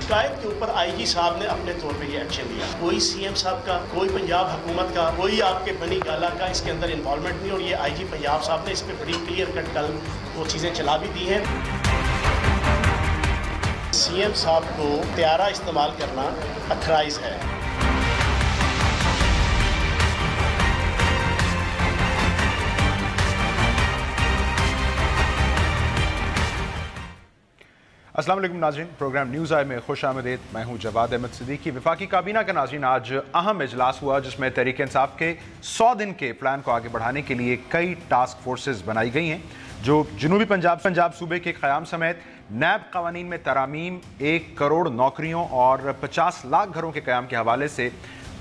شکایت کے اوپر آئی جی صاحب نے اپنے طور پہ یہ ایکشن لیا. کوئی سی ایم صاحب کا، کوئی پنجاب حکومت کا، کوئی آپ کے بنی گالا کا اس کے اندر انوالومنٹ نہیں. اور یہ آئی جی پنجاب صاحب نے اس پہ بڑی کلیئر کٹ کل وہ چیزیں چلا بھی دی ہیں. سی ایم صاحب کو طیارہ استعمال کرنا اتھرائز ہے. السلام علیکم ناظرین، پروگرام نیوز آئے میں خوش آمدید. میں ہوں جواد احمد صدیقی. وفاقی کابینہ کا ناظرین آج اہم اجلاس ہوا جس میں تحریک انصاف کے 100 دن کے پلان کو آگے بڑھانے کے لیے کئی ٹاسک فورسز بنائی گئی ہیں جو جنوبی پنجاب صوبے کے قیام سمیت نیب قوانین میں ترامیم، 1 کروڑ نوکریوں اور 50 لاکھ گھروں کے قیام کے حوالے سے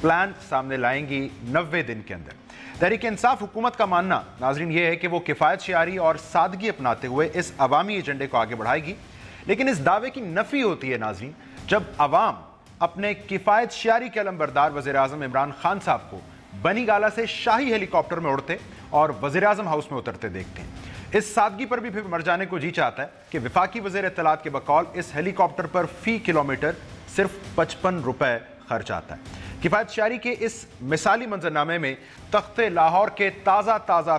پلان سامنے لائیں گی 90 دن کے اندر. تحریک انصاف حکومت کا ماننا ناظرین یہ ہے کہ وہ کفایت شعاری اور سادگی اپناتے ہوئے اس عوامی ایجنڈے کو آگے بڑھائے گی، لیکن اس دعوے کی نفی ہوتی ہے ناظرین جب عوام اپنے کفایت شعاری کے علمبردار وزیر اعظم عمران خان صاحب کو بنی گالا سے شاہی ہیلی کاپٹر میں اڑتے اور وزیر اعظم ہاؤس میں اترتے دیکھتے ہیں. اس سادگی پر بھی پھر مر جانے کو جی چاہتا ہے کہ وفاقی وزیر اطلاعات کے بقول اس ہیلی کاپٹر پر فی کلومیٹر صرف 55 روپے خرچ آتا ہے. کفایت شعاری کے اس مثالی منظرنامے میں تخت لاہور کے تازہ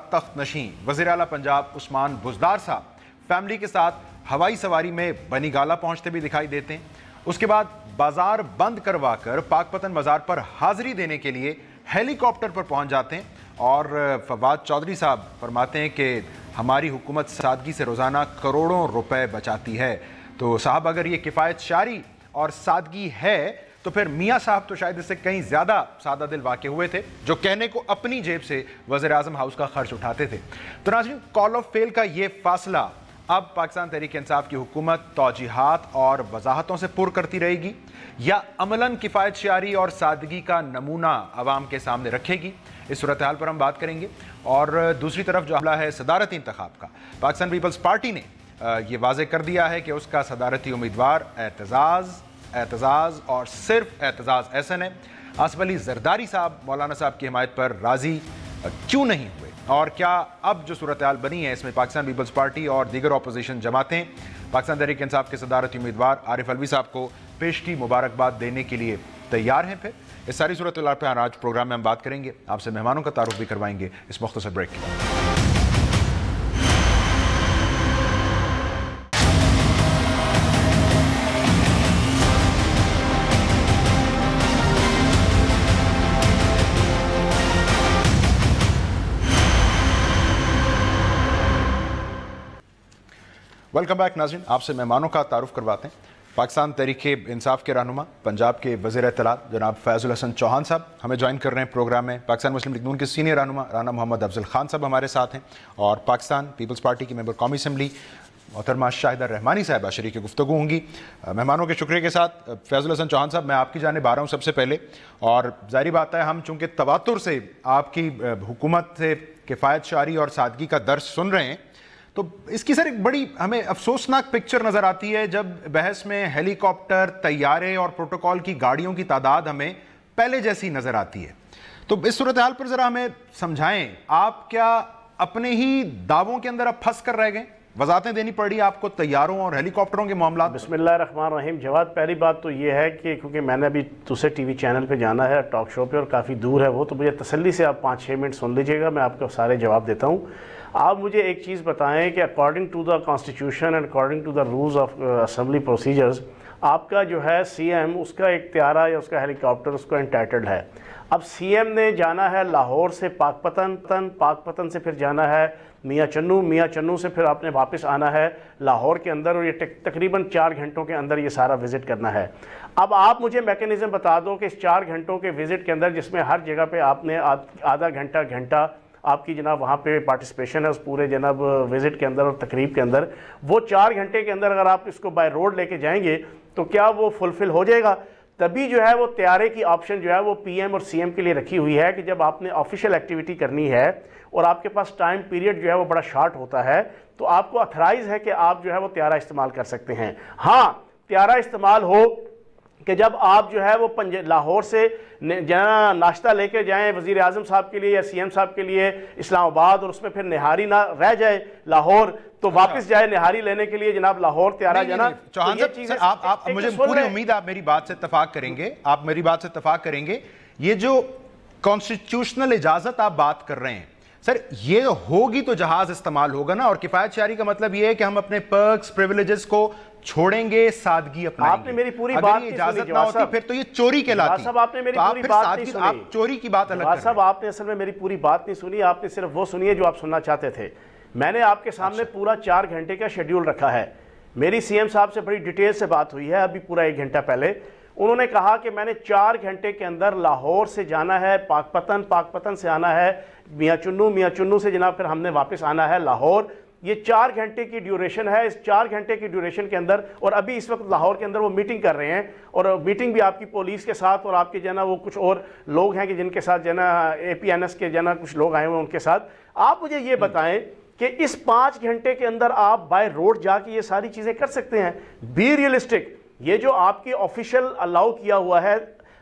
تخت نشین وزیر اعلیٰ پنجاب عثمان بزدار صاحب فیملی کے ساتھ ہوائی سواری میں بنی گالا پہنچتے بھی دکھائی دیتے ہیں. اس کے بعد بازار بند کروا کر پاک پتن بازار پر حاضری دینے کے لیے ہیلی کاپٹر پر پہنچ جاتے ہیں اور فواد چودھری صاحب فرماتے ہیں کہ ہماری حکومت سادگی سے روزانہ کروڑوں روپے بچاتی ہے. تو صاحب اگر یہ کفایت شعاری اور سادگی ہے تو پھر میاں صاحب تو شاید اس سے کہیں زیادہ سادہ دل واقع ہوئے تھے جو کہنے کو اپنی جیب سے وزیر اعظم ہاؤس کا خرچ اٹھاتے تھے. تو ناظرین، کال آف فیل کا یہ فاصلہ اب پاکستان تحریک انصاف کی حکومت توجیحات اور وضاحتوں سے پر کرتی رہے گی یا عملاً کفایت شعاری اور سادگی کا نمونہ عوام کے سامنے رکھے گی؟ اس صورتحال پر ہم بات کریں گے. اور دوسری طرف جو حملہ ہے صدارتی انتخاب کا، پاکستان پیپلز پارٹی نے یہ واضح کر دیا ہے کہ اس کا صدارتی امیدوار اعتزاز اور صرف اعتزاز احسن ہے. آصف علی زرداری صاحب مولانا صاحب کی حمایت پر راضی کیوں نہیں ہوئے اور کیا اب جو صورتحال بنی ہے اس میں پاکستان پیپلز پارٹی اور دیگر اپوزیشن جماعتیں پاکستان تحریک انصاف کے صدارتی امیدوار عارف علوی صاحب کو پیش کی مبارکباد دینے کے لیے تیار ہیں؟ پھر اس ساری صورتحال پہ آج پروگرام میں ہم بات کریں گے. آپ سے مہمانوں کا تعارف بھی کروائیں گے اس مختصر بریک کے بعد. ویلکم بیک ناظرین، آپ سے مہمانوں کا تعارف کرواتے ہیں. پاکستان تحریک انصاف کے رہنما پنجاب کے وزیر اطلاعات جناب فیض الحسن چوہان صاحب ہمیں جوائن کر رہے ہیں پروگرام میں. پاکستان مسلم لیگ نون کے سینئر رہنما رانا محمد افضل خان صاحب ہمارے ساتھ ہیں اور پاکستان پیپلز پارٹی کی ممبر قومی اسمبلی محترمہ شاہدہ رحمانی صاحبہ شریک گفتگو ہوں گی. مہمانوں کے شکریہ کے ساتھ فیض الحسن چوہان صاحب میں آپ کی جانب آ رہا ہوں سب سے پہلے. اور ظاہری بات ہے ہم چونکہ تواتر سے آپ کی حکومت سے کفایت شعاری اور سادگی کا درس سن رہے ہیں تو اس کی سر ایک بڑی ہمیں افسوسناک پکچر نظر آتی ہے جب بحث میں ہیلی کاپٹر، طیارے اور پروٹوکول کی گاڑیوں کی تعداد ہمیں پہلے جیسی نظر آتی ہے. تو اس صورتحال پر ذرا ہمیں سمجھائیں، آپ کیا اپنے ہی دعووں کے اندر اب پھنس کر رہ گئے؟ وضاحتیں دینی پڑی آپ کو تیاروں اور ہیلی کاپٹروں کے معاملات. بسم اللہ الرحمن الرحیم. جواد، پہلی بات تو یہ ہے کہ کیونکہ میں نے ابھی دوسرے ٹی وی چینل پہ جانا ہے ٹاک شو پہ اور کافی دور ہے وہ، تو مجھے تسلی سے آپ 5-6 منٹ سن لیجیے گا، میں آپ کو سارے جواب دیتا ہوں. آپ مجھے ایک چیز بتائیں کہ according to the constitution and according to the rules of assembly procedures آپ کا جو ہے سی ایم اس کا ایک طیارہ یا اس کا ہیلی کاپٹر اس کو انٹائٹلڈ ہے. اب سی ایم نے جانا ہے لاہور سے پاک پتن سے پھر جانا ہے میاں چنو سے پھر آپ نے واپس آنا ہے لاہور کے اندر اور یہ تقریباً 4 گھنٹوں کے اندر یہ سارا وزٹ کرنا ہے. اب آپ مجھے میکینزم بتا دو کہ اس 4 گھنٹوں کے وزٹ کے اندر جس میں ہر جگہ پہ آپ نے آدھا گھنٹہ آپ کی جناب وہاں پہ پارٹیسپیشن ہے اس پورے جناب وزٹ کے اندر اور تقریب کے اندر، وہ 4 گھنٹے کے اندر اگر آپ اس کو بائی روڈ لے کے جائیں گے تو کیا وہ فلفل ہو جائے گا؟ تبھی جو ہے وہ طیارے کی آپشن جو ہے وہ پی ایم اور سی ایم کے لیے رکھی ہوئی ہے کہ جب آپ نے آفیشیل ایکٹیویٹی کرنی ہے اور آپ کے پاس ٹائم پیریڈ جو ہے وہ بڑا شارٹ ہوتا ہے تو آپ کو اتھرائز ہے کہ آپ جو ہے وہ طیارہ استعمال کر سکتے ہیں. ہاں، طیارہ استعمال ہو کہ جب آپ جو ہے وہ لاہور سے ناشتہ لے کے جائیں وزیر اعظم صاحب کے لیے یا سی ایم صاحب کے لیے اسلام آباد، اور اس میں پھر نہاری نہ رہ جائے لاہور، تو واپس جائے نہاری لینے کے لیے جناب لاہور تیارہ جانا۔ چوہان صاحب آپ مجھے پوری امید آپ میری بات سے اتفاق کریں گے، آپ میری بات سے اتفاق کریں گے، یہ جو کانسٹیٹیوشنل اجازت آپ بات کر رہے ہیں سر، یہ ہوگی تو جہاز استعمال ہوگا نا، اور کفایت شعاری کا مطلب یہ ہے کہ ہم اپنے پرکس پریویلیجز کو چھوڑیں گے، سادگی اپنائیں گے۔ آپ نے میری پوری بات نہیں سنی جواز صاحب، پھر تو یہ چوری کہلاتی، صاحب آپ نے میری پوری بات نہیں سنی، آپ چوری کی بات الگ جواز صاحب آپ نے اصل میں میری پوری بات نہیں سنی، آپ نے صرف وہ سنی ہے جو آپ سننا چاہتے تھے۔ میں نے آپ کے سامنے پورا 4 گھنٹے کا شیڈیول رکھا ہے، میری سی ایم صاحب سے بڑی ڈیٹیل سے بات ہوئی ہے ابھی پورا 1 گھنٹہ پہلے۔ انہوں نے کہا کہ میں نے 4 گھنٹے کے اندر لاہور سے جانا ہے پاک پتن سے آنا ہے میاں چنو سے جناب پھر ہم نے واپس آنا ہے لاہور۔ یہ 4 گھنٹے کی ڈیوریشن ہے، اس 4 گھنٹے کی ڈیوریشن کے اندر، اور ابھی اس وقت لاہور کے اندر وہ میٹنگ کر رہے ہیں، اور میٹنگ بھی آپ کی پولیس کے ساتھ اور آپ کے جو ہے نا وہ کچھ اور لوگ ہیں کہ جن کے ساتھ جو ہے نا اے پی این ایس کے جو ہے نا کچھ لوگ آئے ہوئے ہیں ان کے ساتھ۔ آپ مجھے یہ بتائیں کہ اس 5 گھنٹے کے اندر آپ بائی روڈ جا کے یہ ساری چیزیں کر سکتے ہیں؟ بی ریئلسٹک، یہ جو آپ کی آفیشیل الاؤ کیا ہوا ہے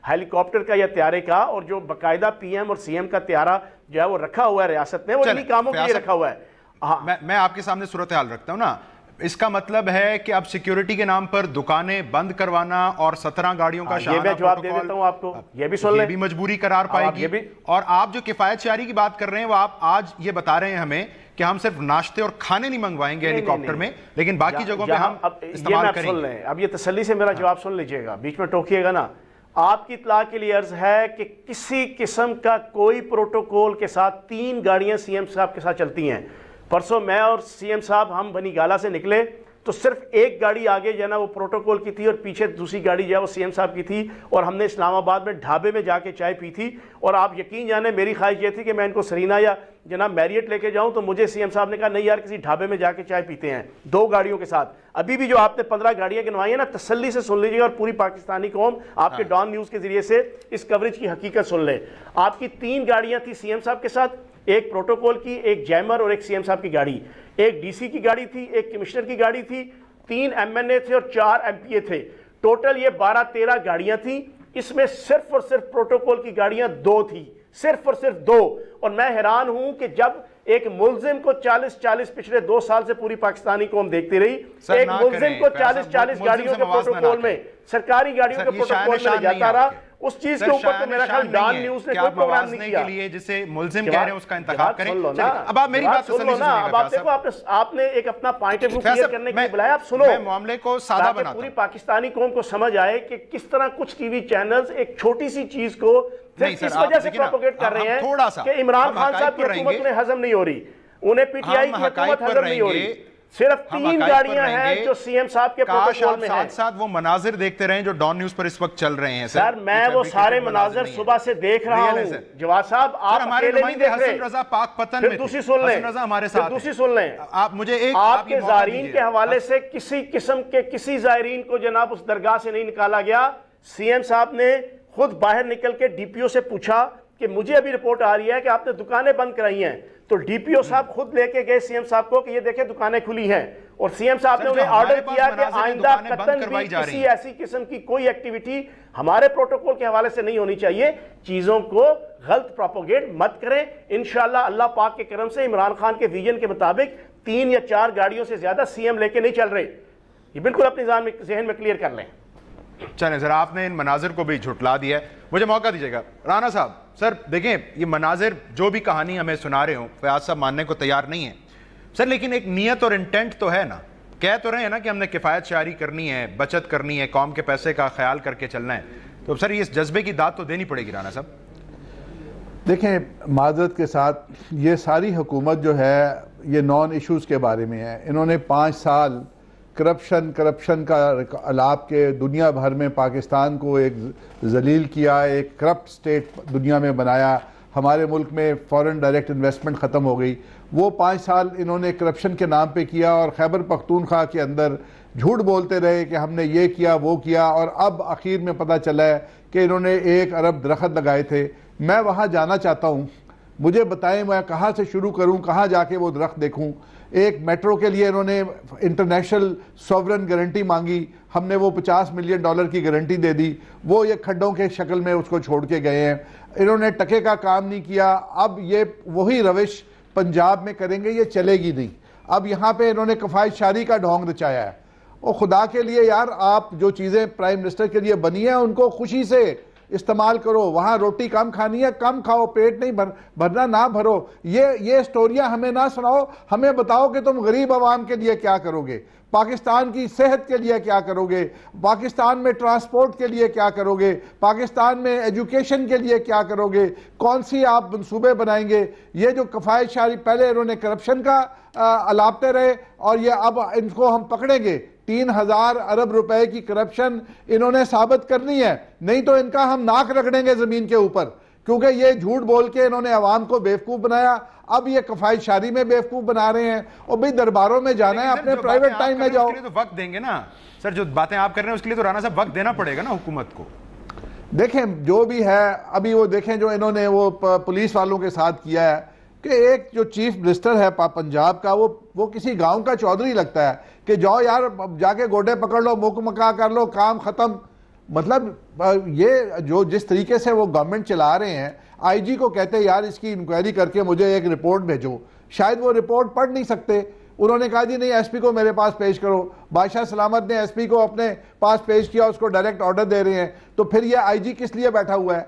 ہیلی کاپٹر کا یا طیارے کا، اور جو باقاعدہ پی ایم اور سی ایم کا طیارہ جو ہے وہ رکھا ہوا ہے ریاست میں، وہ انہی کاموں کے لیے رکھا ہوا ہے۔ میں آپ کے سامنے صورتحال رکھتا ہوں نا، اس کا مطلب ہے کہ اب سیکیورٹی کے نام پر دکانیں بند کروانا اور 17 گاڑیوں کا یہ میں جواب دے دیتا ہوں آپ کو، یہ بھی سن لیں، یہ بھی مجبوری قرار پائے گی۔ اور آپ جو کفایت شعاری کی بات کر رہے ہیں وہ آپ آج یہ بتا رہے ہیں ہمیں کہ ہم صرف ناشتے اور کھانے نہیں منگوائیں گے ہیلی کاپٹر میں، لیکن باقی جگہوں پہ ہم استعمال کریں گے۔ اب یہ تسلی سے میرا جواب سن لیجئے گا، بیچ میں ٹوکیے گا نا۔ آپ کی اطلاع کے لیے عرض ہے کہ کسی قسم کا کوئی پروٹوکول کے ساتھ 3 گاڑیاں سی ایم صاحب کے ساتھ چلتی ہیں۔ پرسوں میں اور سی ایم صاحب ہم بنی گالا سے نکلے تو صرف ایک گاڑی آگے جو ہے نا وہ پروٹوکول کی تھی اور پیچھے دوسری گاڑی جو ہے وہ سی ایم صاحب کی تھی، اور ہم نے اسلام آباد میں ڈھابے میں جا کے چائے پی تھی۔ اور آپ یقین جانیں میری خواہش یہ تھی کہ میں ان کو سرینا یا جناب میریٹ لے کے جاؤں، تو مجھے سی ایم صاحب نے کہا نہیں یار کسی ڈھابے میں جا کے چائے پیتے ہیں 2 گاڑیوں کے ساتھ۔ ابھی بھی جو آپ نے 15 گاڑیاں گنوائی ہیں نا، تسلی سے سن لیجیے، اور پوری پاکستانی قوم آپ کے ڈان نیوز کے ذریعے سے اس کوریج کی حقیقت سن لے۔ آپ کی 3 گاڑیاں تھی سی ایم صاحب کے ساتھ، ایک پروٹوکول کی، ایک جیمر اور ایک سی ایم صاحب کی گاڑی، ایک ڈی سی کی گاڑی تھی، ایک کمشنر کی گاڑی تھی، 3 ایم این اے تھے اور 4 ایم پی اے تھے، ٹوٹل یہ 12-13 گاڑیاں تھیں۔ اس میں صرف اور صرف پروٹوکول کی گاڑیاں 2 تھی، صرف اور صرف 2۔ اور میں حیران ہوں کہ جب ایک ملزم کو 40 پچھلے 2 سال سے پوری پاکستانی قوم دیکھتی رہی، ایک ملزم کو 40 گاڑیوں کے پروٹوکول میں، سرکاری گاڑیوں کے پروٹوکول میں لے جاتا رہا، اس چیز کے اوپر تو میرا خیال ڈان نیوز نے کوئی پروگرام نہیں کیا۔ کے لیے جسے ملزم کہہ رہے ہیں اس کا انتخاب کریں۔ اب آپ میری بات تسلی سے سنیے گا۔ اب دیکھو آپ نے ایک اپنا پوائنٹ آف ویو کلیئر کرنے کے لیے بلایا، آپ سنو، میں معاملے کو سادہ بناتا ہوں، پوری پاکستانی قوم کو سمجھ آئے کہ کس طرح کچھ ٹی وی چینلز ایک چھوٹی سی چیز کو صرف اس وجہ سے پروپیگیٹ کر رہے ہیں کہ عمران خان صاحب کی حکومت انہیں ہضم نہیں ہو رہی، انہیں پی ٹی آئی کی حکومت ہضم نہیں ہو رہی۔ صرف 3 گاڑیاں ہیں جو سی ایم صاحب کے پروٹوکول میں ہیں۔ ساتھ ساتھ وہ مناظر دیکھتے رہیں جو ڈان نیوز پر اس وقت چل رہے ہیں۔ سر میں وہ سارے مناظر صبح سے دیکھ رہا ہوں جواد صاحب، آپ اکیلے نہیں دیکھ رہے۔ حسن رضا پاک پتن پھر دوسری سن لیں، پھر دوسری سن لیں، آپ مجھے ایک آپ کے زائرین کے حوالے سے کسی قسم کے کسی زائرین کو جناب اس درگاہ سے نہیں نکالا گیا۔ سی ایم صاحب نے خود باہر نکل کے ڈی پی او سے پوچھا کہ مجھے ابھی رپورٹ آ رہی ہے کہ آپ نے دکانیں بند کرائی ہیں، تو ڈی پی او صاحب خود لے کے گئے سی ایم صاحب کو کہ یہ دیکھیں دکانیں کھلی ہیں، اور سی ایم صاحب نے انہیں آرڈر کیا کہ آئندہ قطن بھی کسی ایسی قسم کی کوئی ایکٹیویٹی ہمارے پروٹوکول کے حوالے سے نہیں ہونی چاہیے، چیزوں کو غلط پروپوگیٹ مت کریں۔ انشاءاللہ اللہ پاک کے کرم سے عمران خان کے ویژن کے مطابق 3 یا 4 گاڑیوں سے زیادہ سی ایم لے کے نہیں چل رہے، یہ بالکل اپنی ذہن میں کلیئر کر لیں۔ چلیں سر، آپ نے ان مناظر کو بھی جھٹلا دیا ہے، مجھے موقع دیجیے گا۔ رانا صاحب سر دیکھیں، یہ مناظر جو بھی کہانی ہمیں سنا رہے ہوں فیاض صاحب ماننے کو تیار نہیں ہے سر، لیکن ایک نیت اور انٹینٹ تو ہے نا، کہہ تو رہے ہیں نا کہ ہم نے کفایت شعاری کرنی ہے، بچت کرنی ہے، قوم کے پیسے کا خیال کر کے چلنا ہے، تو سر یہ اس جذبے کی داد تو دینی پڑے گی رانا صاحب۔ دیکھیں معذرت کے ساتھ یہ ساری حکومت جو ہے یہ نان ایشوز کے بارے میں ہے۔ انہوں نے 5 سال کرپشن کا الاپ کے دنیا بھر میں پاکستان کو ایک ذلیل کیا، ایک کرپٹ سٹیٹ دنیا میں بنایا، ہمارے ملک میں فورن ڈائریکٹ انویسٹمنٹ ختم ہو گئی۔ وہ 5 سال انہوں نے کرپشن کے نام پہ کیا، اور خیبر پختونخوا کے اندر جھوٹ بولتے رہے کہ ہم نے یہ کیا وہ کیا، اور اب اخیر میں پتہ چلا ہے کہ انہوں نے 1 ارب درخت لگائے تھے۔ میں وہاں جانا چاہتا ہوں، مجھے بتائیں میں کہاں سے شروع کروں، کہاں جا کے وہ درخت دیکھوں۔ ایک میٹرو کے لیے انہوں نے انٹرنیشنل سوورن گارنٹی مانگی, ہم نے وہ $50 ملین کی گارنٹی دے دی, وہ یہ کھڈوں کے شکل میں اس کو چھوڑ کے گئے ہیں. انہوں نے ٹکے کا کام نہیں کیا. اب یہ وہی روش پنجاب میں کریں گے, یہ چلے گی نہیں. اب یہاں پہ انہوں نے کفایت شاری کا ڈھونگ رچایا ہے. اور خدا کے لیے یار, آپ جو چیزیں پرائم منسٹر کے لیے بنی ہیں ان کو خوشی سے استعمال کرو. وہاں روٹی کم کھانی ہے, کم کھاؤ, پیٹ نہیں بھرنا نہ بھرو. یہ سٹوریاں ہمیں نہ سناؤ, ہمیں بتاؤ کہ تم غریب عوام کے لیے کیا کرو گے, پاکستان کی صحت کے لیے کیا کرو گے, پاکستان میں ٹرانسپورٹ کے لیے کیا کرو گے, پاکستان میں ایجوکیشن کے لیے کیا کرو گے, کون سی آپ منصوبے بنائیں گے. یہ جو کفایت شاری, پہلے انہوں نے کرپشن کا الاپتے رہے, اور یہ اب ان کو ہم پکڑیں گے. 3000 ارب روپے کی کرپشن انہوں نے ثابت کرنی ہے, نہیں تو ان کا ہم ناک رگڑیں گے زمین کے اوپر, کیونکہ یہ جھوٹ بول کے انہوں نے عوام کو بیوقوف بنایا. اب یہ کفایت شاری میں بیوقوف بنا رہے ہیں. اور بھئی درباروں میں جانا ہے, اپنے پرائیویٹ ٹائم میں جاؤ. اس کے لیے تو وقت دیں گے نا سر, جو باتیں آپ کر رہے ہیں اس کے لیے تو رانا صاحب وقت دینا پڑے گا نا حکومت کو. دیکھیں جو بھی ہے, ابھی وہ دیکھیں جو انہوں نے وہ پولیس والوں کے ساتھ کیا ہے, کہ ایک جو چیف منسٹر ہے پنجاب کا, وہ کسی گاؤں کا چودھری لگتا ہے کہ جاؤ یار جا کے گوڈے پکڑ لو, مک مکا کر لو, کام ختم. مطلب یہ جو جس طریقے سے وہ گورنمنٹ چلا رہے ہیں, آئی جی کو کہتے یار اس کی انکوائری کر کے مجھے ایک رپورٹ بھیجو, شاید وہ رپورٹ پڑھ نہیں سکتے. انہوں نے کہا جی نہیں, ایس پی کو میرے پاس پیش کرو. بادشاہ سلامت نے ایس پی کو اپنے پاس پیش کیا, اس کو ڈائریکٹ آرڈر دے رہے ہیں. تو پھر یہ آئی جی کس لیے بیٹھا ہوا ہے؟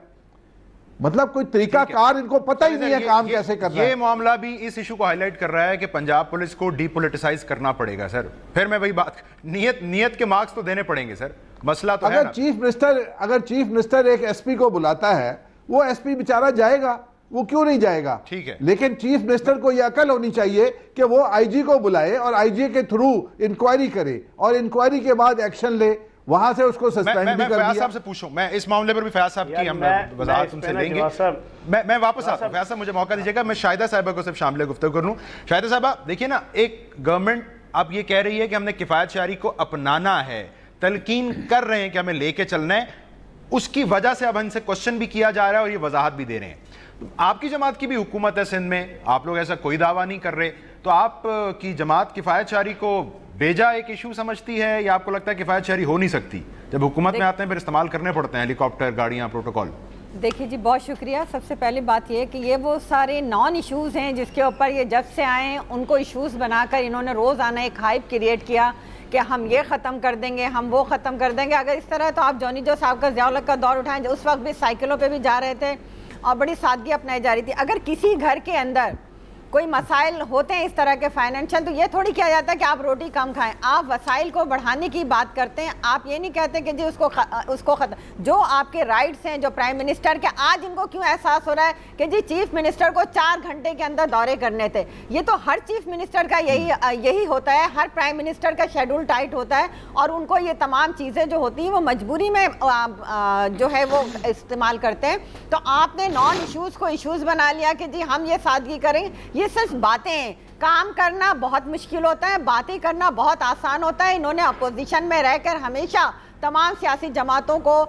مطلب کوئی طریقہ کار ان کو پتہ ہی نہیں ہے کام کیسے کرنا ہے. یہ معاملہ بھی اس ایشو کو ہائی لائٹ کر رہا ہے کہ پنجاب پولیس کو ڈی پولیٹیسائز کرنا پڑے گا سر. پھر میں وہی بات, نیت کے مارکس تو دینے پڑیں گے سر, مسئلہ تو ہے نا. اگر چیف منسٹر ایک ایس پی کو بلاتا ہے, وہ ایس پی بیچارہ جائے گا, وہ کیوں نہیں جائے گا؟ ٹھیک ہے, لیکن چیف منسٹر کو یہ عقل ہونی چاہیے کہ وہ آئی جی کو بلائے اور آئی جی کے تھرو انکوائری کرے, اور انکوائری کے بعد ایکشن لے. وہاں سے اس کو سسپینڈ بھی کر دیا. میں فیاض صاحب سے پوچھوں, میں اس معاملے پر بھی فیاض صاحب کی ہم وضاحت ان سے لیں گے. میں واپس آتا ہوں, فیاض صاحب مجھے موقع دیجیے گا, میں شاہدہ صاحبہ کو صرف شامل گفتگو کر لوں. شاہدہ صاحبہ دیکھیے نا, ایک گورنمنٹ اب یہ کہہ رہی ہے کہ ہم نے کفایت شاری کو اپنانا ہے, تلقین کر رہے ہیں کہ ہمیں لے کے چلنا ہے, اس کی وجہ سے اب ان سے کوشچن بھی کیا جا رہا ہے اور یہ وضاحت بھی دے رہے ہیں. آپ کی جماعت کی بھی حکومت ہے سندھ میں, آپ لوگ ایسا کوئی دعویٰ نہیں کر رہے, تو آپ کی جماعت کفایت شاری کو بیجا ایک ایشو سمجھتی ہے, یا آپ کو لگتا ہے کفایت شاری ہو نہیں سکتی؟ جب حکومت میں آتے ہیں پھر استعمال کرنے پڑتے ہیں ہیلی کاپٹر, گاڑیاں, پروٹوکول. دیکھیے جی, بہت شکریہ. سب سے پہلی بات یہ کہ یہ وہ سارے نان ایشوز ہیں جس کے اوپر یہ جب سے آئے ہیں ان کو ایشوز بنا کر انہوں نے روزانہ ایک ہائپ کریٹ کیا کہ ہم یہ ختم کر دیں گے, ہم وہ ختم کر دیں گے. اگر اس طرح تو آپ جونی جو صاحب کا ضیاء الحق کا دور اٹھائیں, اس وقت بھی سائیکلوں پہ بھی جا رہے تھے اور بڑی سادگی اپنائی جا رہی تھی. اگر کسی گھر کے اندر کوئی مسائل ہوتے ہیں اس طرح کے فائنینشل, تو یہ تھوڑی کیا جاتا ہے کہ آپ روٹی کم کھائیں, آپ وسائل کو بڑھانے کی بات کرتے ہیں. آپ یہ نہیں کہتے کہ جی اس کو ختم, جو آپ کے رائٹس ہیں جو پرائم منسٹر کے, آج ان کو کیوں احساس ہو رہا ہے کہ جی چیف منسٹر کو 4 گھنٹے کے اندر دورے کرنے تھے؟ یہ تو ہر چیف منسٹر کا یہی ہوتا ہے, ہر پرائم منسٹر کا شیڈول ٹائٹ ہوتا ہے, اور ان کو یہ تمام چیزیں جو ہوتی ہیں وہ مجبوری میں جو ہے وہ استعمال کرتے ہیں. تو آپ نے نان ایشوز کو ایشوز بنا لیا کہ جی ہم یہ سادگی کریں. یہ صرف باتیں ہیں, کام کرنا بہت مشکل ہوتا ہے, باتیں کرنا بہت آسان ہوتا ہے. انہوں نے اپوزیشن میں رہ کر ہمیشہ تمام سیاسی جماعتوں کو,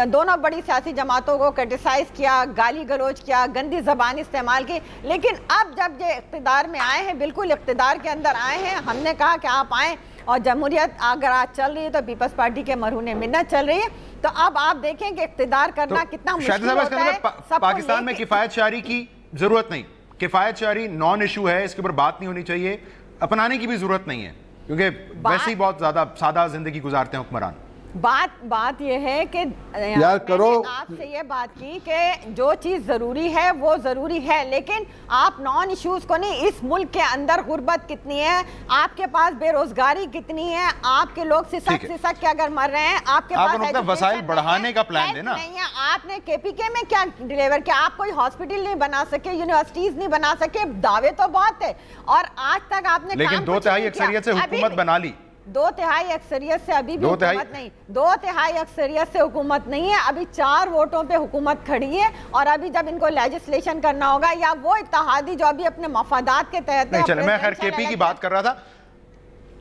دونوں بڑی سیاسی جماعتوں کو کرٹیسائز کیا, گالی گلوچ کیا, گندی زبان استعمال کی. لیکن اب جب یہ اقتدار میں آئے ہیں, بالکل اقتدار کے اندر آئے ہیں, ہم نے کہا کہ آپ آئیں, اور جمہوریت اگر آج چل رہی ہے تو پیپلز پارٹی کے مرہون منت چل رہی ہے. تو اب آپ دیکھیں کہ اقتدار کرنا کتنا مشکل ہوتا ہے. پاکستان میں کفایت شاری کی ضرورت نہیں, کفایت شاری نان ایشو ہے, اس کے اوپر بات نہیں ہونی چاہیے, اپنانے کی بھی ضرورت نہیں ہے, کیونکہ ویسے ہی بہت زیادہ سادہ زندگی گزارتے ہیں حکمران. بات یہ ہے کہ یار کرو, آپ سے یہ بات کی کہ جو چیز ضروری ہے وہ ضروری ہے, لیکن آپ نان ایشوز کو نہیں. اس ملک کے اندر غربت کتنی ہے, آپ کے پاس بے روزگاری کتنی ہے, آپ کے لوگ سسک کے اگر مر رہے ہیں, آپ کے پاس وسائل بڑھانے کا پلان دینا نہیں ہے. آپ نے کے پی کے میں کیا ڈیلیور کیا؟ آپ کوئی ہاسپٹل نہیں بنا سکے, یونیورسٹیز نہیں بنا سکے, دعوے تو بہت ہے, اور آج تک آپ نے, لیکن 2/3 اکثریت سے حکومت بنا لی. 2/3 اکثریت سے ابھی بھی حکومت نہیں, 2/3 اکثریت سے حکومت نہیں ہے, ابھی 4 ووٹوں پہ حکومت کھڑی ہے. اور ابھی جب ان کو لیجسلیشن کرنا ہوگا, یا وہ اتحادی جو ابھی اپنے مفادات کے تحت, نہیں چلے, میں خیر کے پی کی بات کر رہا تھا.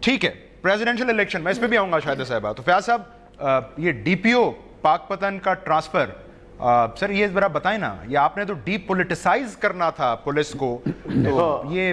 ٹھیک ہے, پریزیڈنشل الیکشن, میں اس پہ بھی آؤں گا شاہدہ صاحبہ. تو فیاض صاحب, یہ ڈی پی او پاک پتن کا ٹرانسفر, سر یہ ذرا بتائیں نا, یہ آپ نے تو ڈی پولیٹیسائز کرنا تھا پولیس کو, تو یہ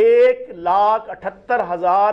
1,78,000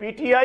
PTI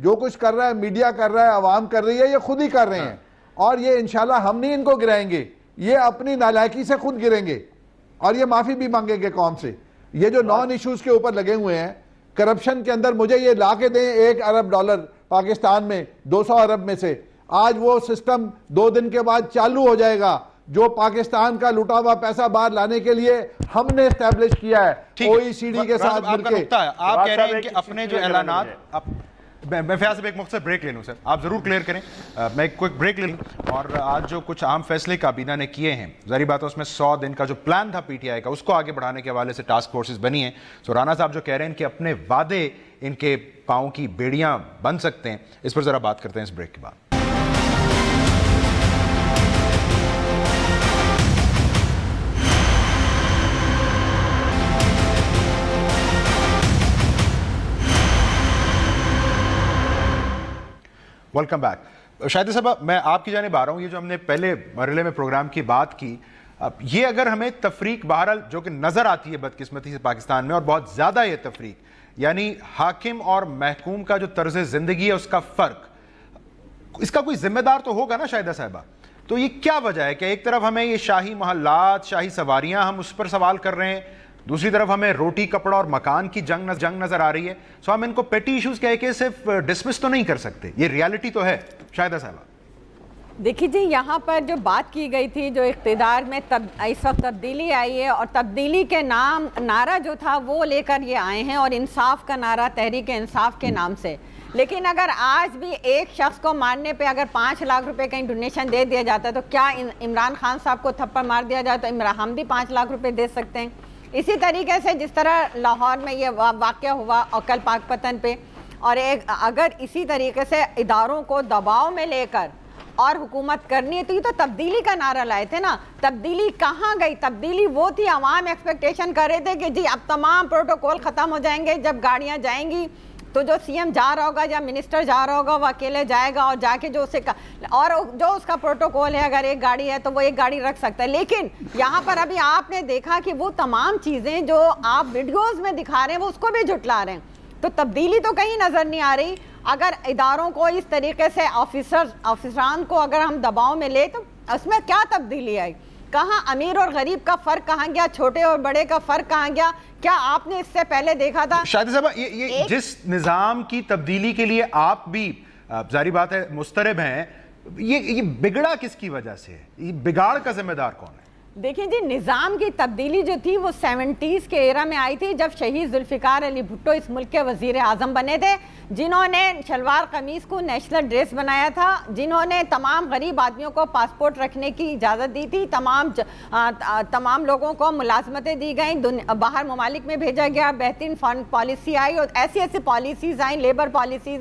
جو کچھ کر رہا ہے میڈیا کر رہا ہے، عوام کر رہی ہے، یہ خود ہی کر رہے ہیں، اور یہ انشاءاللہ ہم نہیں ان کو گرائیں گے، یہ اپنی نالائکی سے خود گریں گے اور یہ معافی بھی مانگیں گے قوم سے۔ یہ جو نان ایشوز کے اوپر لگے ہوئے ہیں کرپشن کے اندر، مجھے یہ لا کے دیں $1 ارب پاکستان میں 200 ارب میں سے، آج وہ سسٹم 2 دن کے بعد چالو ہو جائے گا جو پاکستان کا لوٹا ہوا پیسہ باہر لانے کے لیے ہم نے اسٹیبلش کیا ہے OECD کے ساتھ مل کے۔ آپ کہہ رہے ہیں کہ اپنے جو اعلانات، میں فیاض صاحب ایک مختصر بریک لے لوں سر، آپ ضرور کلیئر کریں، میں ایک کوئک بریک لے لوں۔ اور آج جو کچھ اہم فیصلے کابینہ نے کیے ہیں، ظاہری بات ہے اس میں 100 دن کا جو پلان تھا PTI کا، اس کو آگے بڑھانے کے حوالے سے ٹاسک فورسز بنی ہیں۔ سو رانا صاحب جو کہہ رہے ہیں کہ اپنے وعدے ان کے پاؤں کی بیڑیاں بن سکتے ہیں، اس پر ذرا بات کرتے ہیں اس بریک کے بعد۔ Welcome back. شاہد صاحب، میں آپ کی جانب آ رہا ہوں، یہ جو ہم نے پہلے مرحلے میں پروگرام کی بات کی، یہ اگر ہمیں تفریق بہرحال جو کہ نظر آتی ہے بدقسمتی سے پاکستان میں، اور بہت زیادہ یہ تفریق، یعنی حاکم اور محکوم کا جو طرز زندگی ہے اس کا فرق، اس کا کوئی ذمہ دار تو ہوگا نا شاہدہ صاحبہ؟ تو یہ کیا وجہ ہے کہ ایک طرف ہمیں یہ شاہی محلات، شاہی سواریاں، ہم اس پر سوال کر رہے ہیں، دوسری طرف ہمیں روٹی کپڑا اور مکان کی جنگ نظر آ رہی ہے، سو ہم ان کو پیٹی ایشوز کہہ کے صرف ڈسمس تو نہیں کر سکتے، یہ ریالٹی تو ہے شاہدہ صاحبہ۔ دیکھیے جی، یہاں پر جو بات کی گئی تھی، جو اقتدار میں اس وقت تبدیلی آئی ہے، اور تبدیلی کے نعرہ جو تھا وہ لے کر یہ آئے ہیں، اور انصاف کا نعرہ تحریک انصاف کے نام سے۔ لیکن اگر آج بھی ایک شخص کو مارنے پہ اگر 5 لاکھ روپے کا ڈونیشن دے دیا جاتا ہے، تو کیا عمران خان صاحب کو تھپڑ مار دیا جائے تو ہم بھی 5 لاکھ روپے دے سکتے ہیں؟ اسی طریقے سے جس طرح لاہور میں یہ واقعہ ہوا اور کل پاک پتن پہ، اور اگر اسی طریقے سے اداروں کو دباؤ میں لے کر اور حکومت کرنی ہے، تو یہ تو تبدیلی کا نعرہ لائے تھے نا۔ تبدیلی کہاں گئی؟ تبدیلی وہ تھی، عوام ایکسپیکٹیشن کر رہے تھے کہ جی اب تمام پروٹوکول ختم ہو جائیں گے، جب گاڑیاں جائیں گی تو جو CM جا رہا ہوگا یا منسٹر جا رہا ہوگا وہ اکیلے جائے گا، اور جا کے جو اسے اور جو اس کا پروٹوکول ہے، اگر ایک گاڑی ہے تو وہ ایک گاڑی رکھ سکتا ہے۔ لیکن یہاں پر ابھی آپ نے دیکھا کہ وہ تمام چیزیں جو آپ ویڈیوز میں دکھا رہے ہیں وہ اس کو بھی جھٹلا رہے ہیں، تو تبدیلی تو کہیں نظر نہیں آ رہی۔ اگر اداروں کو اس طریقے سے آفیسران کو اگر ہم دباؤ میں لے تو اس میں کیا تبدیلی آئی؟ کہاں امیر اور غریب کا فرق کہاں گیا؟ چھوٹے اور بڑے کا فرق کہاں گیا؟ کیا آپ نے اس سے پہلے دیکھا تھا؟ شاہدہ صاحبہ، یہ جس نظام کی تبدیلی کے لیے آپ بھی ظاہری بات ہے مسترب ہیں، یہ بگڑا کس کی وجہ سے ہے؟ یہ بگاڑ کا ذمہ دار کون ہے؟ دیکھیں جی، نظام کی تبدیلی جو تھی وہ 70s کے ایرا میں آئی تھی، جب شہید ذوالفقار علی بھٹو اس ملک کے وزیر اعظم بنے تھے، جنہوں نے شلوار قمیص کو نیشنل ڈریس بنایا تھا، جنہوں نے تمام غریب آدمیوں کو پاسپورٹ رکھنے کی اجازت دی تھی، تمام لوگوں کو ملازمتیں دی گئیں، باہر ممالک میں بھیجا گیا، بہترین فارن پالیسی آئی، اور ایسی پالیسیز آئیں، لیبر پالیسیز،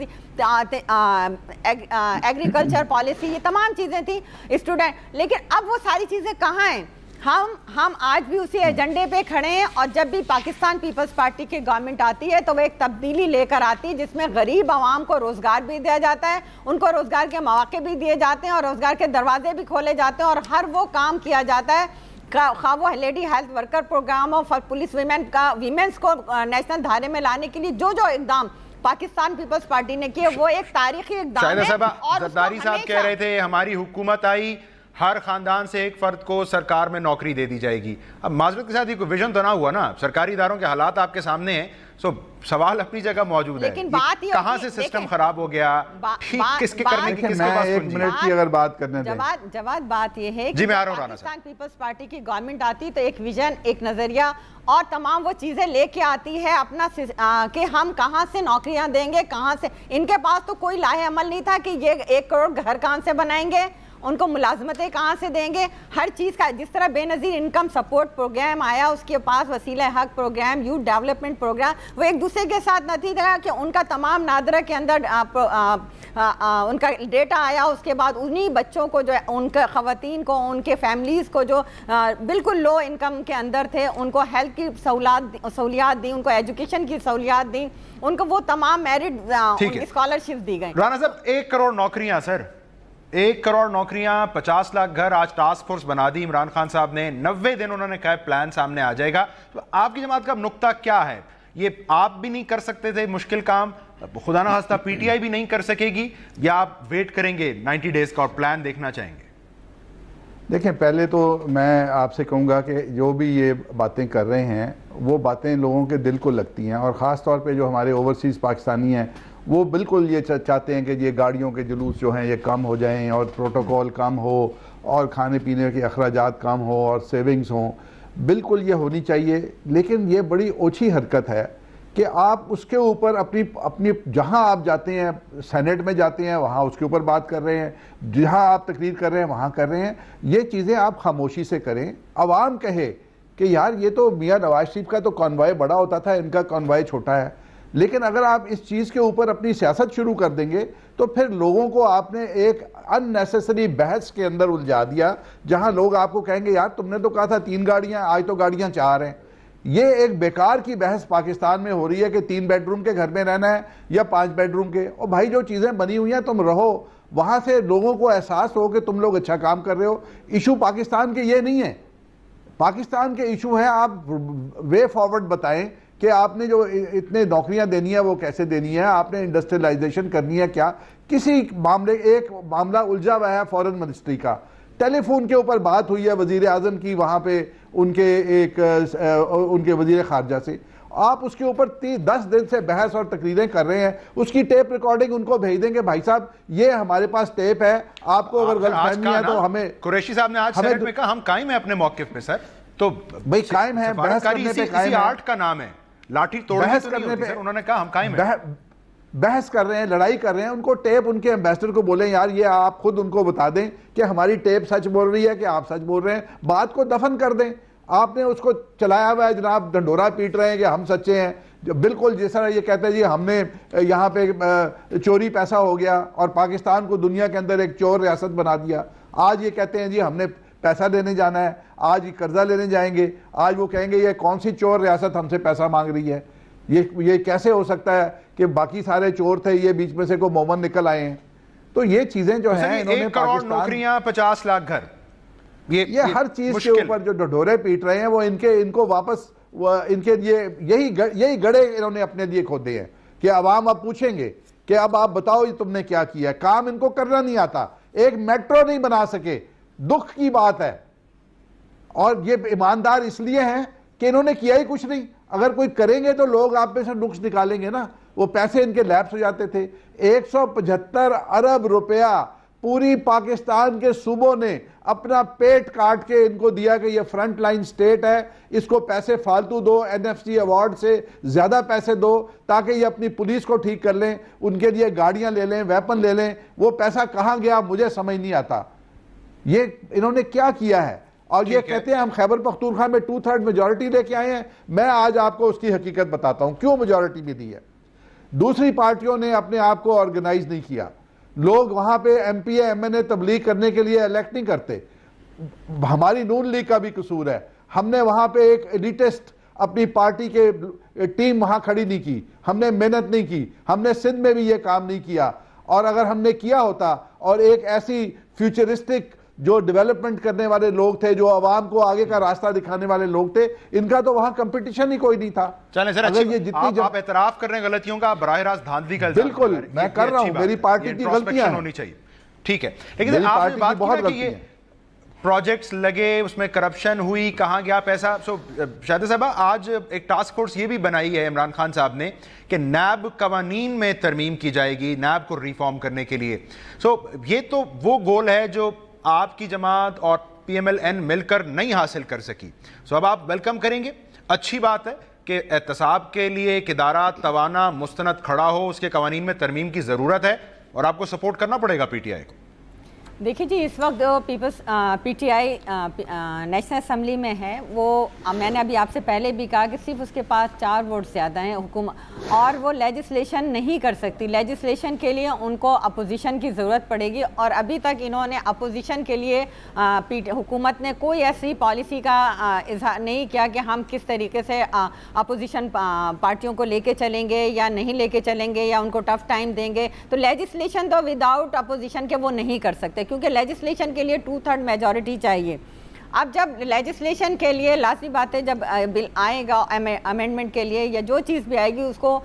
ایگریکلچر پالیسی، یہ تمام چیزیں تھیں اسٹوڈنٹ۔ لیکن اب وہ ساری چیزیں کہاں ہیں؟ ہم آج بھی اسی ایجنڈے پہ کھڑے ہیں، اور جب بھی پاکستان پیپلز پارٹی کی گورنمنٹ آتی ہے تو وہ ایک تبدیلی لے کر آتی ہے، جس میں غریب عوام کو روزگار بھی دیا جاتا ہے، ان کو روزگار کے مواقع بھی دیے جاتے ہیں، اور روزگار کے دروازے بھی کھولے جاتے ہیں، اور ہر وہ کام کیا جاتا ہے، خواہ وہ لیڈی ہیلتھ ورکر پروگرام ہو، پولیس ویمنس کو نیشنل دھارے میں لانے کے لیے جو اقدام پاکستان پیپلز پارٹی نے کیے، وہ ایک تاریخی اقدام ہے۔ شاہدہ صاحبہ، زرداری صاحب کہہ رہے تھے ہماری حکومت آئی، ہر خاندان سے ایک فرد کو سرکار میں نوکری دے دی جائے گی۔ اب معذرت کے ساتھ یہ کوئی ویژن تو نہ ہوا نا، سرکاری اداروں کے حالات آپ کے سامنے ہیں، سو سوال اپنی جگہ موجود ہے، لیکن بات یہ کہاں سے سسٹم خراب ہو گیا، کس کے کرنے کی، کس کے پاس ایک منٹ کی اگر بات کرنے دیں جواد، بات یہ ہے کہ پاکستان پیپلز پارٹی کی گورنمنٹ آتی تو ایک ویژن، ایک نظریہ اور تمام وہ چیزیں لے کے آتی ہے اپنا، کہ ہم کہاں سے نوکریاں دیں گے، کہاں سے۔ ان کے پاس تو کوئی لاہے عمل نہیں تھا کہ یہ 1 کروڑ گھر کہاں سے بنائیں گے، ان کو ملازمتیں کہاں سے دیں گے، ہر چیز کا۔ جس طرح بے نظیر انکم سپورٹ پروگرام آیا، اس کے پاس وسیلہ حق پروگرام، یوتھ ڈیولپمنٹ پروگرام، وہ ایک دوسرے کے ساتھ نہ تھا کہ ان کا تمام نادرہ کے اندر ان کا ڈیٹا آیا، اس کے بعد انہی بچوں کو جو ان کے خواتین کو، ان کے فیملیز کو جو بالکل لو انکم کے اندر تھے، ان کو ہیلتھ کی سہولیات دی، ان کو ایجوکیشن کی سہولیات دی، ان کو وہ تمام میرٹ اسکالرشپ دی گئی۔ رانا صاحب، 1 کروڑ نوکریاں سر، 1 کروڑ نوکریاں، 50 لاکھ گھر، آج ٹاسک فورس بنا دی عمران خان صاحب نے، 90 دن انہوں نے کہا پلان سامنے آ جائے گا، تو آپ کی جماعت کا نقطہ کیا ہے؟ یہ آپ بھی نہیں کر سکتے تھے مشکل کام, خدا نہ خواستہ پی ٹی آئی بھی نہیں کر سکے گی, یا آپ ویٹ کریں گے 90 ڈیز کا اور پلان دیکھنا چاہیں گے؟ دیکھیں, پہلے تو میں آپ سے کہوں گا کہ جو بھی یہ باتیں کر رہے ہیں وہ باتیں لوگوں کے دل کو لگتی ہیں, اور خاص طور پہ جو ہمارے اوورسیز پاکستانی ہیں وہ بالکل یہ چاہتے ہیں کہ یہ گاڑیوں کے جلوس جو ہیں یہ کم ہو جائیں, اور پروٹوکول کم ہو, اور کھانے پینے کے اخراجات کم ہو, اور سیونگز ہوں. بالکل یہ ہونی چاہیے, لیکن یہ بڑی اوچھی حرکت ہے کہ آپ اس کے اوپر اپنی جہاں آپ جاتے ہیں, سینٹ میں جاتے ہیں, وہاں اس کے اوپر بات کر رہے ہیں, جہاں آپ تقریر کر رہے ہیں وہاں کر رہے ہیں. یہ چیزیں آپ خاموشی سے کریں. عوام کہے کہ یار یہ تو میاں نواز شریف کا تو کانوائے بڑا ہوتا تھا, ان کا کانوائے چھوٹا ہے. لیکن اگر آپ اس چیز کے اوپر اپنی سیاست شروع کر دیں گے تو پھر لوگوں کو آپ نے ایک ان نیسیسری بحث کے اندر الجھا دیا, جہاں لوگ آپ کو کہیں گے یار تم نے تو کہا تھا 3 گاڑیاں, آج تو گاڑیاں 4 ہیں. یہ ایک بیکار کی بحث پاکستان میں ہو رہی ہے کہ 3 بیڈ روم کے گھر میں رہنا ہے یا 5 بیڈ روم کے. اور بھائی جو چیزیں بنی ہوئی ہیں تم رہو, وہاں سے لوگوں کو احساس ہو کہ تم لوگ اچھا کام کر رہے ہو. ایشو پاکستان کے یہ نہیں ہے. پاکستان کے ایشو ہے آپ وے فارورڈ بتائیں کہ آپ نے جو اتنے نوکریاں دینی ہے وہ کیسے دینی ہے, آپ نے انڈسٹریلائزیشن کرنی ہے کیا. کسی معاملے, ایک معاملہ الجھا ہوا ہے فورن منسٹری کا, ٹیلی فون کے اوپر بات ہوئی ہے وزیر اعظم کی وہاں پہ ان کے وزیر خارجہ سے, آپ اس کے اوپر 10 دن سے بحث اور تقریریں کر رہے ہیں. اس کی ٹیپ ریکارڈنگ ان کو بھیج دیں کہ بھائی صاحب یہ ہمارے پاس ٹیپ ہے, آپ کو اگر غلط فہمی ہے تو ہمیں. قریشی صاحب نے آج سینٹ میں کہا ہم قائم ہیں اپنے موقف پہ. سر تو بھائی قائم ہے, بحث کرنے پہ قائم ہے. آرٹ کا نام ہے, لاٹھی توڑنے تو نہیں ہوتی سر. انہوں نے کہا ہم قائم ہیں, بحث کر رہے ہیں, لڑائی کر رہے ہیں. ان کو ٹیپ, ان کے ایمبیسڈر کو بولیں یار یہ آپ خود ان کو بتا دیں کہ ہماری ٹیپ سچ بول رہی ہے کہ آپ سچ بول رہے ہیں. بات کو دفن کر دیں. آپ نے اس کو چلایا ہوا ہے جناب, ڈنڈورا پیٹ رہے ہیں کہ ہم سچے ہیں. بالکل جس طرح یہ کہتے ہیں جی ہم نے یہاں پہ چوری پیسہ ہو گیا اور پاکستان کو دنیا کے اندر ایک چور ریاست بنا دیا. آج یہ کہتے ہیں جی ہم نے پیسہ دینے جانا ہے, آج قرضہ لینے جائیں گے, آج وہ کہیں گے یہ کون سی چور ریاست ہم سے پیسہ مانگ رہی ہے. یہ کیسے ہو سکتا ہے کہ باقی سارے چور تھے, یہ بیچ میں سے کوئی مومن نکل آئے ہیں. تو یہ چیزیں جو ہیں, 1 کروڑ نوکریاں, 50 لاکھ گھر, یہ ہر چیز کے اوپر جو ڈھورے پیٹ رہے ہیں وہ ان کو واپس ان کے لیے یہی گڑے انہوں نے اپنے لیے کھودے ہیں کہ عوام اب پوچھیں گے کہ اب آپ بتاؤ یہ تم نے کیا کیا ہے. کام ان کو کرنا نہیں آتا, ایک میٹرو نہیں بنا سکے, دکھ کی بات ہے. اور یہ ایماندار اس لیے ہیں کہ انہوں نے کیا ہی کچھ نہیں. اگر کوئی کریں گے تو لوگ آپ میں سے نقص نکالیں گے نا. وہ پیسے ان کے لیپس ہو جاتے تھے. 175 ارب روپیہ پوری پاکستان کے صوبوں نے اپنا پیٹ کاٹ کے ان کو دیا کہ یہ فرنٹ لائن سٹیٹ ہے, اس کو پیسے فالتو دو, NFC ایوارڈ سے زیادہ پیسے دو تاکہ یہ اپنی پولیس کو ٹھیک کر لیں, ان کے لیے گاڑیاں لے لیں, ویپن لے لیں. وہ پیسہ کہاں گیا مجھے سمجھ نہیں آتا. یہ انہوں نے کیا کیا ہے؟ اور یہ کہتے ہیں ہم خیبر پختونخوا میں 2/3 میجورٹی لے کے آئے ہیں. میں آج آپ کو اس کی حقیقت بتاتا ہوں کیوں میجورٹی بھی دی ہے. دوسری پارٹیوں نے اپنے آپ کو آرگنائز نہیں کیا. لوگ وہاں پہ MP MNA تبلیغ کرنے کے لیے الیکٹ نہیں کرتے. ہماری نون لیگ کا بھی قصور ہے. ہم نے وہاں پہ ایک ایلیٹسٹ اپنی پارٹی کے ٹیم وہاں کھڑی نہیں کی, ہم نے محنت نہیں کی, ہم نے سندھ میں بھی یہ کام نہیں کیا. اور اگر ہم نے کیا ہوتا اور ایک ایسی فیوچرسٹک جو ڈیولپمنٹ کرنے والے لوگ تھے, جو عوام کو آگے کا راستہ دکھانے والے لوگ تھے, ان کا تو وہاں کمپٹیشن ہی کوئی نہیں تھا. چلیں سر, آپ اعتراف کر رہے ہیں غلطیوں کا, براہ راست دھاندلی کا الزام. بالکل میں کر رہا ہوں, میری پارٹی کی غلطیاں ہونی چاہیے, ٹھیک ہے. لیکن آپ نے بات کی کہ یہ پروجیکٹس لگے, اس میں کرپشن ہوئی, کہاں گیا پیسہ. شاہدہ صاحبہ, آج ایک ٹاسک فورس یہ بھی بنائی ہے عمران خان صاحب نے کہ نیب قوانین میں ترمیم کی جائے گی نیب کو ریفارم کرنے کے لیے. یہ تو وہ گول ہے جو آپ کی جماعت اور PMLN مل کر نہیں حاصل کر سکی. اب آپ ویلکم کریں گے, اچھی بات ہے کہ احتساب کے لیے ایک ادارہ توانا مستند کھڑا ہو, اس کے قوانین میں ترمیم کی ضرورت ہے اور آپ کو سپورٹ کرنا پڑے گا PTI کو. دیکھیے جی, اس وقت پیپلز PTI نیشنل اسمبلی میں ہے. وہ میں نے ابھی آپ سے پہلے بھی کہا کہ صرف اس کے پاس 4 ووٹ زیادہ ہیں حکومت, اور وہ لیجسلیشن نہیں کر سکتی. لیجسلیشن کے لیے ان کو اپوزیشن کی ضرورت پڑے گی, اور ابھی تک انہوں نے اپوزیشن کے لیے حکومت نے کوئی ایسی پالیسی کا اظہار نہیں کیا کہ ہم کس طریقے سے اپوزیشن پارٹیوں کو لے کے چلیں گے یا نہیں لے کے چلیں گے, یا ان کو ٹف ٹائم دیں گے. تو لیجسلیشن تو وداؤٹ اپوزیشن کے وہ نہیں کر سکتے, کیونکہ لیجسلیشن کے لیے 2/3 میجورٹی چاہیے. اب جب لیجسلیشن کے لیے لازمی بات ہے، جب بل آئے گا امینڈمنٹ کے لیے یا جو چیز بھی آئے گی اس کو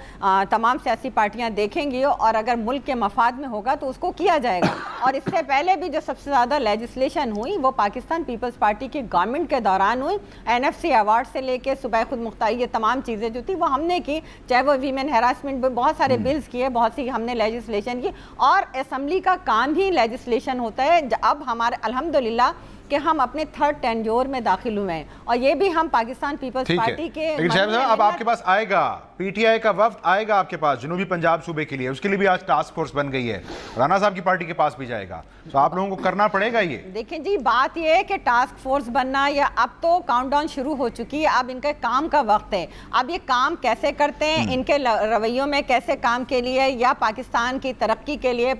تمام سیاسی پارٹیاں دیکھیں گی، اور اگر ملک کے مفاد میں ہوگا تو اس کو کیا جائے گا. اور اس سے پہلے بھی جو سب سے زیادہ لیجسلیشن ہوئی وہ پاکستان پیپلز پارٹی کی گورنمنٹ کے دوران ہوئی. NFC ایوارڈ سے لے کے صوبہ خود مختاری، یہ تمام چیزیں جو تھی وہ ہم نے کی، چاہے وہ ویمن ہراسمنٹ، بہت سارے بلز کیے، بہت سی ہم نے لیجسلیشن کی. اور اسمبلی کا کام ہی لیجسلیشن ہوتا ہے. اب ہمارے الحمدللہ کہ ہم اپنے 3rd ٹینیور میں داخل ہوئے ہیں، اور یہ بھی ہم پاکستان پیپلز پارٹی کے. لیکن شاہد صاحب اب آپ کے پاس آئے گا PTI کا وفد آئے گا آپ کے پاس جنوبی پنجاب صوبے کے لیے، اس کے لیے بھی آج ٹاسک فورس بن گئی ہے، رانا صاحب کی پارٹی کے پاس بھی جائے گا، تو آپ لوگوں کو کرنا پڑے گا یہ. دیکھیں جی بات یہ ہے کہ ٹاسک فورس بننا، یا اب تو کاؤنٹ ڈاؤن شروع ہو چکی ہے، اب ان کے کام کا وقت ہے. اب یہ کام کیسے کرتے ہیں، ان کے رویوں میں کیسے کام کے لیے یا پاکستان کی ترقی کے لیے،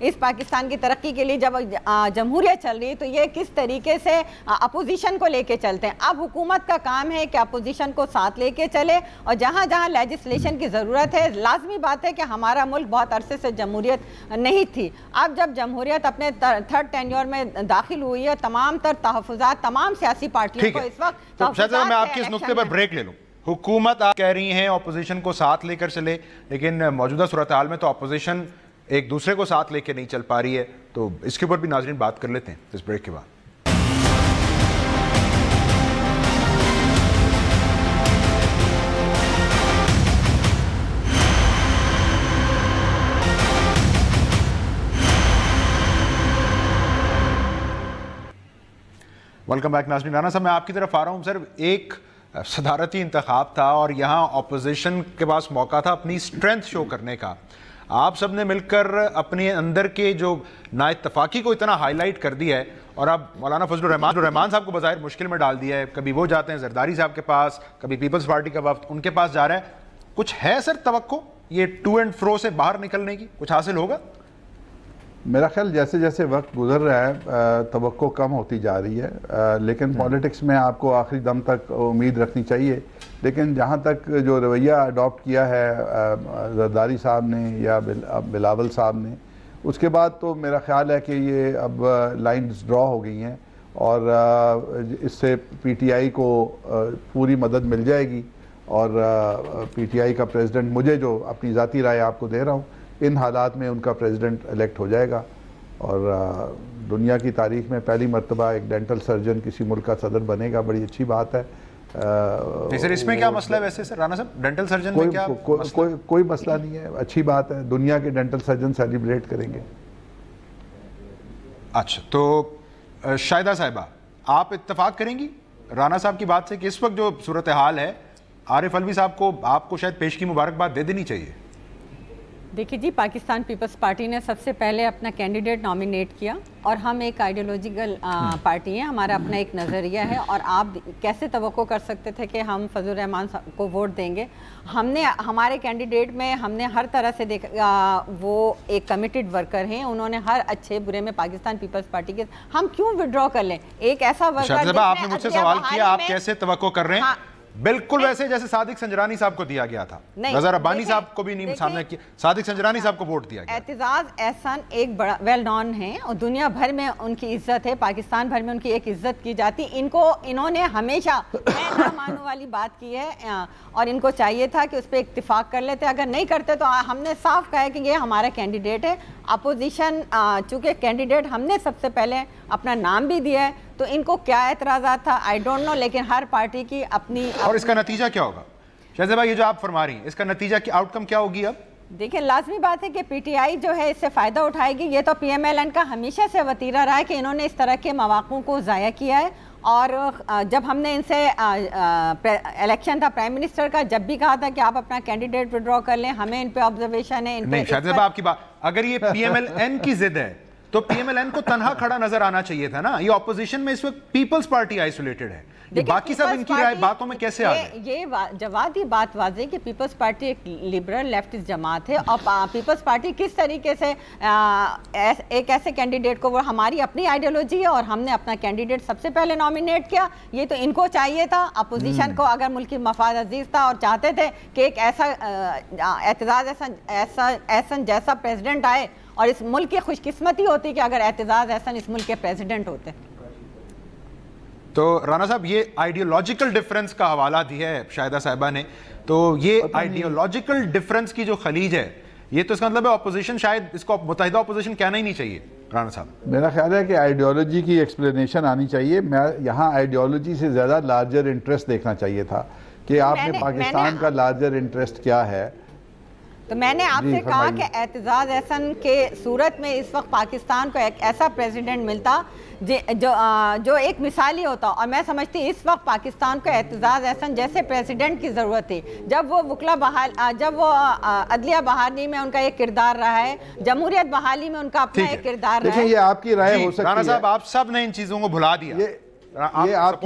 اس پاکستان کی ترقی کے لیے جب جمہوریت چل رہی ہے تو یہ کس طریقے سے اپوزیشن کو لے کے چلتے ہیں. اب حکومت کا کام ہے کہ اپوزیشن کو ساتھ لے کے چلے، اور جہاں جہاں لیجسلیشن کی ضرورت ہے. لازمی بات ہے کہ ہمارا ملک بہت عرصے سے جمہوریت نہیں تھی، اب جب جمہوریت اپنے 3rd ٹینیور میں داخل ہوئی ہے، تمام تر تحفظات تمام سیاسی پارٹیوں کو اس وقت. میں آپ کے اس نقطے پر بریک لے لوں. حکومت آپ کہہ رہی ہیں اپوزیشن کو ساتھ لے کر چلے، لیکن موجودہ صورتحال میں تو اپوزیشن ایک دوسرے کو ساتھ لے کے نہیں چل پا رہی ہے، تو اس کے اوپر بھی ناظرین بات کر لیتے ہیں اس بریک کے بعد. ویلکم بیک ناظرین. رانا صاحب میں آپ کی طرف آ رہا ہوں. سر ایک صدارتی انتخاب تھا اور یہاں اپوزیشن کے پاس موقع تھا اپنی اسٹرینتھ شو کرنے کا. آپ سب نے مل کر اپنے اندر کے جو نا اتفاقی کو اتنا ہائی لائٹ کر دیا ہے، اور اب مولانا فضل الرحمان صاحب کو بظاہر مشکل میں ڈال دیا ہے. کبھی وہ جاتے ہیں زرداری صاحب کے پاس، کبھی پیپلز پارٹی کا وفد ان کے پاس جا رہا ہے. کچھ ہے سر توقع یہ ٹو اینڈ فرو سے باہر نکلنے کی، کچھ حاصل ہوگا؟ میرا خیال جیسے جیسے وقت گزر رہا ہے توقع کم ہوتی جا رہی ہے، لیکن پولیٹکس میں آپ کو آخری دم تک امید رکھنی چاہیے. لیکن جہاں تک جو رویہ اڈاپٹ کیا ہے زرداری صاحب نے یا بلاول صاحب نے، اس کے بعد تو میرا خیال ہے کہ یہ اب لائنز ڈرا ہو گئی ہیں، اور اس سے PTI کو پوری مدد مل جائے گی. اور PTI کا پریزیڈنٹ، مجھے جو اپنی ذاتی رائے آپ کو دے رہا ہوں، ان حالات میں ان کا پریزیڈنٹ الیکٹ ہو جائے گا. اور دنیا کی تاریخ میں پہلی مرتبہ ایک ڈینٹل سرجن کسی ملک کا صدر بنے گا، بڑی اچھی بات ہے. سر اس میں کیا مسئلہ ہے ویسے سر رانا صاحب، ڈینٹل سرجن میں کیا کوئی مسئلہ نہیں ہے، اچھی بات ہے. دنیا کے ڈینٹل سرجن سیلیبریٹ کریں گے. اچھا تو شاہدہ صاحبہ آپ اتفاق کریں گی رانا صاحب کی بات سے کہ اس وقت جو صورتحال ہے عارف علوی صاحب کو آپ کو شاید پیش کی مبارکباد دے دینی چاہیے؟ دیکھیے جی، پاکستان پیپلز پارٹی نے سب سے پہلے اپنا کینڈیڈیٹ نامینیٹ کیا، اور ہم ایک آئیڈیولوجیکل پارٹی ہیں، ہمارا اپنا ایک نظریہ ہے. اور آپ کیسے توقع کر سکتے تھے کہ ہم فضل الرحمان کو ووٹ دیں گے؟ ہم نے ہمارے کینڈیڈیٹ میں ہم نے ہر طرح سے دیکھا، وہ ایک کمیٹڈ ورکر ہیں، انہوں نے ہر اچھے برے میں پاکستان پیپلز پارٹی کے. ہم کیوں ودرا کر لیں ایک ایسا ورکر؟ آپ نے مجھ سے سوال کیا آپ کیسے توقع کر رہے ہیں، بالکل ویسے جیسے صادق سنجرانی صاحب کو دیا گیا تھا، رضا ربانی صاحب کو بھی نہیں سامنے کیا، صادق سنجرانی صاحب کو ووٹ دیا گیا. اعتزاز احسن ایک بڑا ویل نون ہیں، اور دنیا بھر میں ان کی عزت ہے، پاکستان بھر میں ان کی ایک عزت کی جاتی. انہوں نے ہمیشہ نہ مانو والی بات کی ہے، اور ان کو چاہیے تھا کہ اس پہ اتفاق کر لیتے. اگر نہیں کرتے تو ہم نے صاف کہا ہے کہ یہ ہمارا کینڈیڈیٹ ہے. اپوزیشن چونکہ کینڈیڈیٹ ہم نے سب سے پہلے اپنا نام بھی دیا ہے، تو ان کو کیا اعتراضات تھا آئی ڈونٹ نو، لیکن ہر پارٹی کی اپنی. اور اس کا نتیجہ کیا ہوگا شہزاد بھائی، یہ جو آپ فرما رہی ہیں اس کا نتیجہ کی آؤٹ کم کیا ہوگی؟ اب دیکھیں لازمی بات ہے کہ PTI جو ہے اس سے فائدہ اٹھائے گی. یہ تو PMLN کا ہمیشہ سے وتیرہ رہا ہے کہ انہوں نے اس طرح کے مواقع کو ضائع کیا ہے. اور جب ہم نے ان سے الیکشن تھا پرائم منسٹر کا، جب بھی کہا تھا کہ آپ اپنا کینڈیڈیٹ ودرا کر لیں، ہمیں ان پہ آبزرویشن ہے. نہیں شاہد صاحب آپ کی بات، اگر یہ PMLN کی ضد ہے تو PMLN کو تنہا کھڑا نظر آنا چاہیے تھا نا. یہ اپوزیشن میں اس وقت پیپلز پارٹی آئسولیٹڈ ہے، باقی سب ان کی رائے باتوں میں کیسے آ گئے؟ یہ جواد یہ بات واضح کہ پیپلز پارٹی ایک لبرل لیفٹسٹ جماعت ہے، اور پیپلز پارٹی کس طریقے سے ایک ایسے کینڈیڈیٹ کو، وہ ہماری اپنی آئیڈیالوجی ہے اور ہم نے اپنا کینڈیڈیٹ سب سے پہلے نامینیٹ کیا. یہ تو ان کو چاہیے تھا، اپوزیشن کو اگر ملکی مفاد عزیز تھا اور چاہتے تھے کہ ایک ایسا اعتزاز احسن جیسا پریزیڈنٹ آئے، اور اس ملک کی خوش قسمتی ہوتی کہ اگر اعتزاز احسن اس ملک کے پریزیڈنٹ ہوتے. تو رانا صاحب یہ آئیڈیولوجیکل ڈفرنس کا حوالہ دیا ہے شاہدہ صاحبہ نے, تو یہ آئیڈیولوجیکل ڈفرنس کی جو خلیج ہے یہ تو اس کا مطلب ہے اپوزیشن شاید اس کو متحدہ اپوزیشن کہنا ہی نہیں چاہیے. رانا صاحب میرا خیال ہے کہ آئیڈیالوجی کی ایکسپلینیشن آنی چاہیے. میں یہاں آئیڈیالوجی سے زیادہ لارجر انٹرسٹ دیکھنا چاہیے تھا کہ آپ نے پاکستان کا لارجر انٹرسٹ کیا ہے. تو میں نے آپ سے کہا کہ اعتزاز احسن کے صورت میں اس وقت پاکستان کو ایک ایسا پریزیڈنٹ ملتا جو ایک مثالی ہوتا, اور میں سمجھتی اس وقت پاکستان کو اعتزاز احسن جیسے پریزیڈنٹ کی ضرورت ہے. جب وہ وکلا جب وہ عدلیہ بحالی میں ان کا ایک کردار رہا ہے, جمہوریت بحالی میں ان کا اپنا ایک کردار رہا ہے. یہ آپ کی رائے ہو سکتی ہے رانا صاحب, آپ سب نے ان چیزوں کو بھلا دیا. یہ آپ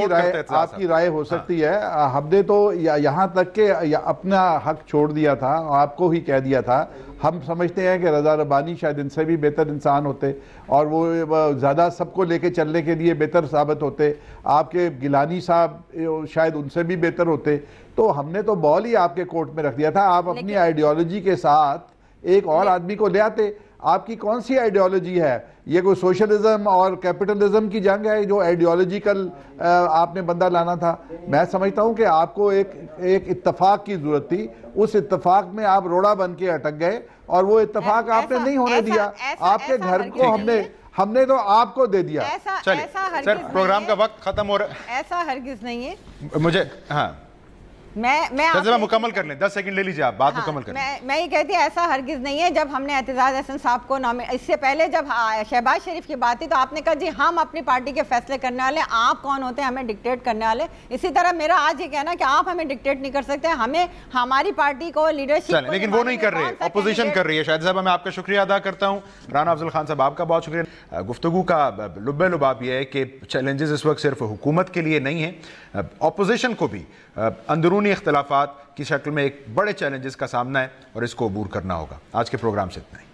کی رائے ہو سکتی ہے. ہم نے تو یہاں تک کہ اپنا حق چھوڑ دیا تھا, آپ کو ہی کہہ دیا تھا. ہم سمجھتے ہیں کہ رضا ربانی شاید ان سے بھی بہتر انسان ہوتے اور وہ زیادہ سب کو لے کے چلنے کے لیے بہتر ثابت ہوتے. آپ کے گیلانی صاحب شاید ان سے بھی بہتر ہوتے. تو ہم نے تو بال ہی آپ کے کورٹ میں رکھ دیا تھا. آپ اپنی آئیڈیالوجی کے ساتھ ایک اور آدمی کو لے آتے. آپ کی کون سی آئیڈیالوجی ہے؟ یہ کوئی سوشلزم اور کیپٹلزم کی جنگ ہے جو آئیڈیالوجیکل آپ نے بندہ لانا تھا؟ میں سمجھتا ہوں کہ آپ کو ایک اتفاق کی ضرورت تھی. اس اتفاق میں آپ روڑا بن کے اٹک گئے اور وہ اتفاق آپ نے نہیں ہونے دیا. آپ کے گھر کو ہم نے تو آپ کو دے دیا. سر پروگرام کا وقت ختم ہو رہا ہے. ایسا ہرگز نہیں ہے. مجھے ہاں میں مکمل کر لیں, 10 سیکنڈ لے لیجیے, آپ بات مکمل کر لیں. میں یہ کہتی ہوں ایسا ہرگز نہیں ہے. جب ہم نے اعتزاز احسن صاحب کو اس سے پہلے جب شہباز شریف کی بات تھی تو آپ نے کہا جی ہم اپنی پارٹی کے فیصلے کرنے والے, آپ کون ہوتے ہیں ہمیں ڈکٹیٹ کرنے والے. اسی طرح میرا آج یہ کہنا کہ آپ ہمیں ڈکٹیٹ نہیں کر سکتے, ہمیں ہماری پارٹی کو لیڈرشپ. لیکن وہ نہیں کر رہے, اپوزیشن کر رہی ہے. شاہد صاحب میں آپ کا شکریہ ادا کرتا ہوں. رانا افضل خان صاحب آپ کا بہت شکریہ. گفتگو کا لب لباب یہ ہے کہ چیلنجز اس وقت صرف حکومت کے لیے نہیں ہیں, اپوزیشن کو بھی اندرونی اختلافات کی شکل میں ایک بڑے چیلنجز کا سامنا ہے اور اس کو عبور کرنا ہوگا. آج کے پروگرام سے اتنا ہی.